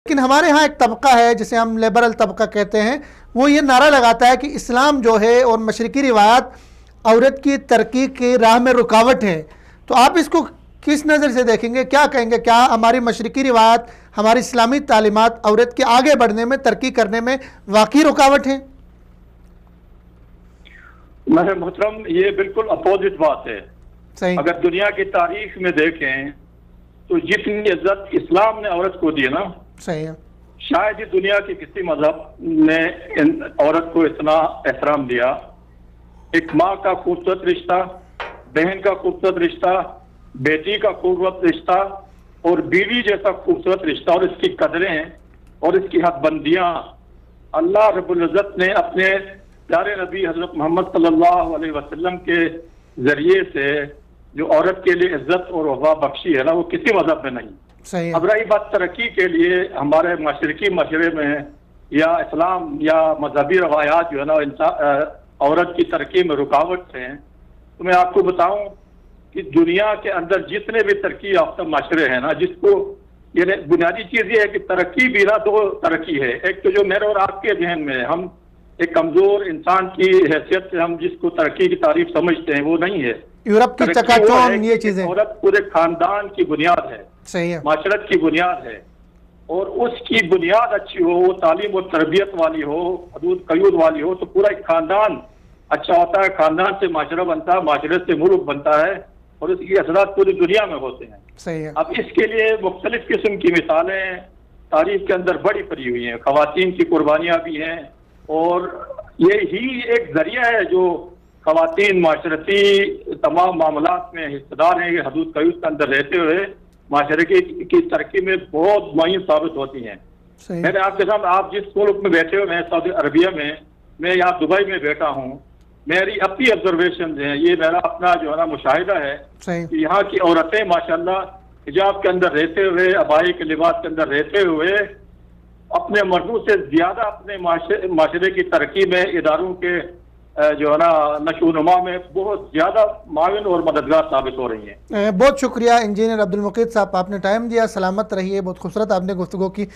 लेकिन हमारे यहाँ एक तबका है जिसे हम लिबरल तबका कहते हैं, वो ये नारा लगाता है कि इस्लाम जो है और मशरकी रिवायात औरत की तरक्की की राह में रुकावट है। तो आप इसको किस नज़र से देखेंगे, क्या कहेंगे? क्या हमारी मशरकी रिवायात, हमारी इस्लामी तालीमात औरत के आगे बढ़ने में, तरक्की करने में वाकई रुकावट है? मेरे मोहतरम, ये बिल्कुल अपोजिट बात है। सही। अगर दुनिया की तारीख में देखें तो जितनी इज्जत इस्लाम ने औरत को दी ना, सही है, शायद ही दुनिया के किसी मजहब ने औरत को इतना एहतराम दिया। एक माँ का खूबसूरत रिश्ता, बहन का खूबसूरत रिश्ता, बेटी का खूबसूरत रिश्ता और बीवी जैसा खूबसूरत रिश्ता, और इसकी कदरें और इसकी हदबंदियां अल्लाह रब्बुल इज्जत ने अपने प्यारे नबी हजरत मोहम्मद सल्लल्लाहु अलैहि वसल्लम के जरिए से जो औरत के लिए इज्जत और वफा बख्शी है ना, वो किसी मजहब में नहीं। सही। अब रही बात तरक्की के लिए हमारे मशरकी मशरे में या इस्लाम या मजहबी रवायात जो है ना औरत की तरक्की में रुकावट हैं, तो मैं आपको बताऊं कि दुनिया के अंदर जितने भी तरक्की याफ्ता माशरे हैं ना, जिसको ये बुनियादी चीज ये है कि तरक्की भी ना दो तरक्की है। एक तो जो मेरे और आपके जहन में हम एक कमजोर इंसान की हैसियत से हम जिसको तरक्की की तारीफ समझते हैं, वो नहीं है। यूरोप की चकाचौंध ये चीजें, औरत पूरे खानदान की बुनियाद है, सही है, माशरत की बुनियाद है, और उसकी बुनियाद अच्छी हो, वो तालीम और तरबियत वाली हो, हदूद कयूद वाली हो, तो पूरा एक खानदान अच्छा होता है। खानदान से माशरा बनता है, माशरत से मुल्क बनता है, और उसकी असरात पूरी दुनिया में होते हैं। सही है। अब इसके लिए मुख्तलिफ किस्म की मिसालें तारीख के अंदर बड़ी पड़ी हुई हैं। खवातीन की कुर्बानियां भी हैं, और ये ही एक जरिया है जो खवातीन माशरती तमाम मामलात में हिस्सेदार हैं, हदूद कयूद के अंदर रहते हुए माशरे की तरक्की में बहुत मुइन साबित होती हैं। मैंने आपके साथ, आप जिस मुल्क में बैठे हुए हैं सऊदी अरबिया में, मैं यहाँ दुबई में बैठा हूँ, मेरी अपनी ऑब्जर्वेशन है, ये मेरा अपना जो है ना मुशाहिदा है कि यहाँ की औरतें माशाल्लाह हिजाब के अंदर रहते हुए, अबाई के लिबास के अंदर रहते हुए अपने मर्दों से ज्यादा अपने माशरे की तरक्की में, इदारों के जो है ना नशोनुमा में बहुत ज्यादा माविन और मददगार साबित हो रही हैं। बहुत शुक्रिया इंजीनियर अब्दुल मुकीद साहब, आपने टाइम दिया। सलामत रहिए। बहुत खूबसूरत आपने गुफ्तगू की।